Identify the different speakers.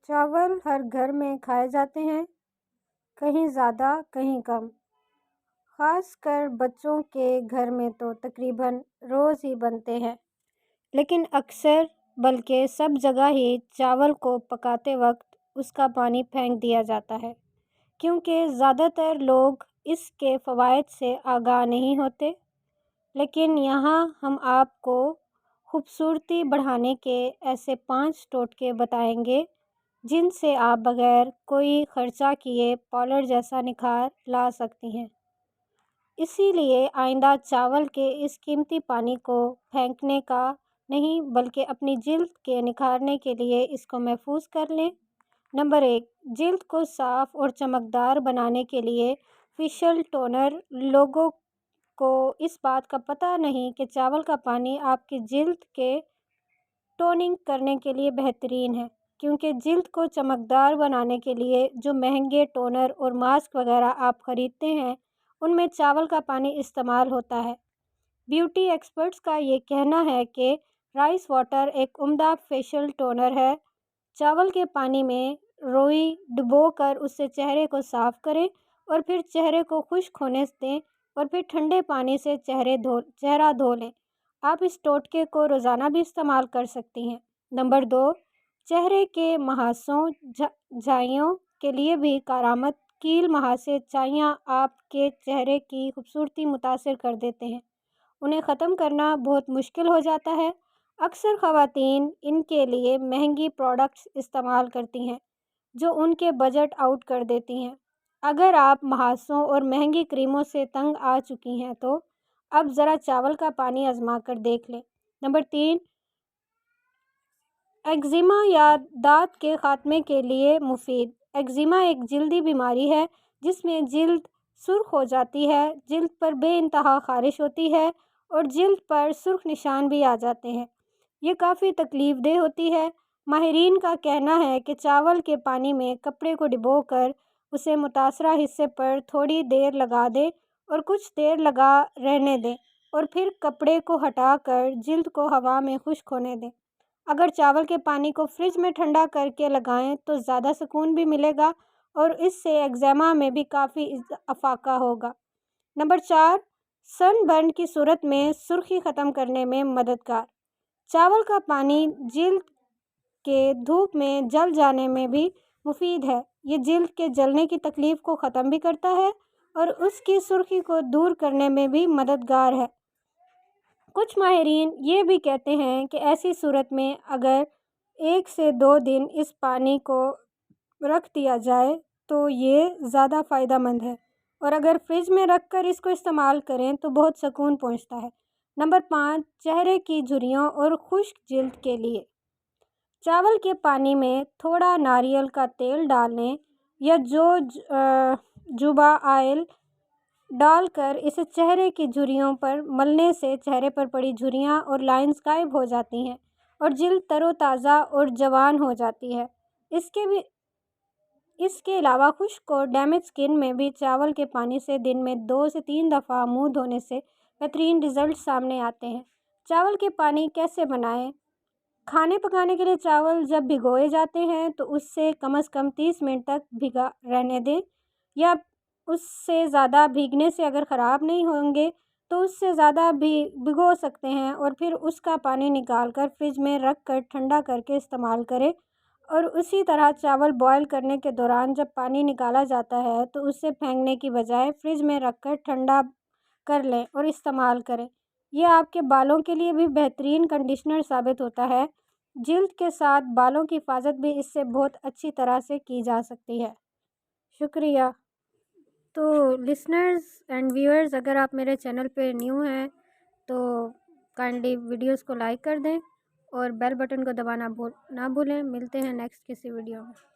Speaker 1: چاول ہر گھر میں کھائے جاتے ہیں، کہیں زیادہ کہیں کم۔ خاص کر بچوں کے گھر میں تو تقریباً روز ہی بنتے ہیں، لیکن اکثر بلکہ سب جگہ ہی چاول کو پکاتے وقت اس کا پانی پھینک دیا جاتا ہے، کیونکہ زیادہ تر لوگ اس کے فوائد سے آگاہ نہیں ہوتے۔ لیکن یہاں ہم آپ کو خوبصورتی بڑھانے کے ایسے 5 ٹوٹکے بتائیں گے جن سے آپ بغیر کوئی خرچہ کیے پارلر جیسا نکھار لا سکتی ہیں۔ اسی لیے آئندہ چاول کے اس قیمتی پانی کو پھینکنے کا نہیں بلکہ اپنی جلد کے نکھارنے کے لیے اس کو محفوظ کر لیں۔ نمبر 1، جلد کو صاف اور چمکدار بنانے کے لیے فیشل ٹونر۔ لوگوں کو اس بات کا پتہ نہیں کہ چاول کا پانی آپ کی جلد کے ٹوننگ کرنے کے لیے بہترین ہے، کیونکہ جلد کو چمکدار بنانے کے لیے جو مہنگے ٹونر اور ماسک وغیرہ آپ خریدتے ہیں ان میں چاول کا پانی استعمال ہوتا ہے۔ بیوٹی ایکسپرٹس کا یہ کہنا ہے کہ رائس واٹر ایک عمدہ فیشل ٹونر ہے۔ چاول کے پانی میں روئی ڈبو کر اس سے چہرے کو صاف کریں اور پھر چہرے کو خشک ہونے دیں اور پھر ٹھنڈے پانی سے چہرہ دھو لیں۔ آپ اس ٹوٹکے کو روزانہ بھی استعمال کر سکتی ہیں۔ نمبر 2، چہرے کے مہاسوں جھائیوں کے لیے بھی کارآمد کیل مہاسے چھائیاں آپ کے چہرے کی خوبصورتی متاثر کر دیتے ہیں۔ انہیں ختم کرنا بہت مشکل ہو جاتا ہے۔ اکثر خواتین ان کے لیے مہنگی پروڈکٹس استعمال کرتی ہیں جو ان کے بجٹ آؤٹ کر دیتی ہیں۔ اگر آپ مہاسوں اور مہنگی کریموں سے تنگ آ چکی ہیں تو اب ذرا چاول کا پانی آزما کر دیکھ لیں۔ نمبر 3، ایگزیما یا دانت کے خاتمے کے لیے مفید۔ ایگزیما ایک جلدی بیماری ہے جس میں جلد سرخ ہو جاتی ہے، جلد پر بے انتہا خارش ہوتی ہے اور جلد پر سرخ نشان بھی آ جاتے ہیں۔ یہ کافی تکلیف دہ ہوتی ہے۔ ماہرین کا کہنا ہے کہ چاول کے پانی میں کپڑے کو ڈبو کر اسے متاثرہ حصے پر تھوڑی دیر لگا دیں اور کچھ دیر لگا رہنے دیں اور پھر کپڑے کو ہٹا کر جلد کو ہوا میں خشک ہونے دیں۔ اگر چاول کے پانی کو فریج میں ٹھنڈا کر کے لگائیں تو زیادہ سکون بھی ملے گا اور اس سے ایگزیما میں بھی کافی افاقہ ہوگا۔ نمبر 4، سن برن کی صورت میں سرخی ختم کرنے میں مددگار۔ چاول کا پانی جلد کے دھوپ میں جل جانے میں بھی مفید ہے۔ یہ جلد کے جلنے کی تکلیف کو ختم بھی کرتا ہے اور اس کی سرخی کو دور کرنے میں بھی مددگار ہے۔ کچھ ماہرین یہ بھی کہتے ہیں کہ ایسی صورت میں اگر 1 سے 2 دن اس پانی کو رکھ دیا جائے تو یہ زیادہ فائدہ مند ہے، اور اگر فریج میں رکھ کر اس کو استعمال کریں تو بہت سکون پہنچتا ہے۔ نمبر 5، چہرے کی جھریوں اور خشک جلد کے لیے چاول کے پانی میں تھوڑا ناریل کا تیل ڈال لیں یا جوجوبا آئل ڈال کر اسے چہرے کی جھریوں پر ملنے سے چہرے پر پڑی جھریاں اور لائنز غائب ہو جاتی ہیں اور جلد تر و تازہ اور جوان ہو جاتی ہے۔ اس کے علاوہ خشک اور ڈیمیج سکن میں بھی چاول کے پانی سے دن میں 2 سے 3 دفعہ منہ دھونے سے بہترین رزلٹ سامنے آتے ہیں۔ چاول کے پانی کیسے بنائیں؟ کھانے پکانے کے لیے چاول جب بھگوئے جاتے ہیں تو اس سے کم از کم 30 منٹ تک بھیگا رہنے دیں، یا اس سے زیادہ بھیگنے سے اگر خراب نہیں ہوں گے تو اس سے زیادہ بھی بھگو سکتے ہیں اور پھر اس کا پانی نکال کر فریج میں رکھ کر ٹھنڈا کر کے استعمال کریں۔ اور اسی طرح چاول بوائل کرنے کے دوران جب پانی نکالا جاتا ہے تو اسے پھینکنے کی بجائے فریج میں رکھ کر ٹھنڈا کر لیں اور استعمال کریں۔ یہ آپ کے بالوں کے لیے بھی بہترین کنڈیشنر ثابت ہوتا ہے۔ جلد کے ساتھ بالوں کی حفاظت بھی اس سے بہت اچھی طرح سے کی جا سکتی ہے۔ شکریہ۔ تو لسنرز اینڈ ویورز، اگر آپ میرے چینل پہ نیو ہیں تو کائنڈلی ویڈیوز کو لائک کر دیں اور بیل بٹن کو دبانا نہ بھولیں۔ ملتے ہیں نیکسٹ کسی ویڈیو میں۔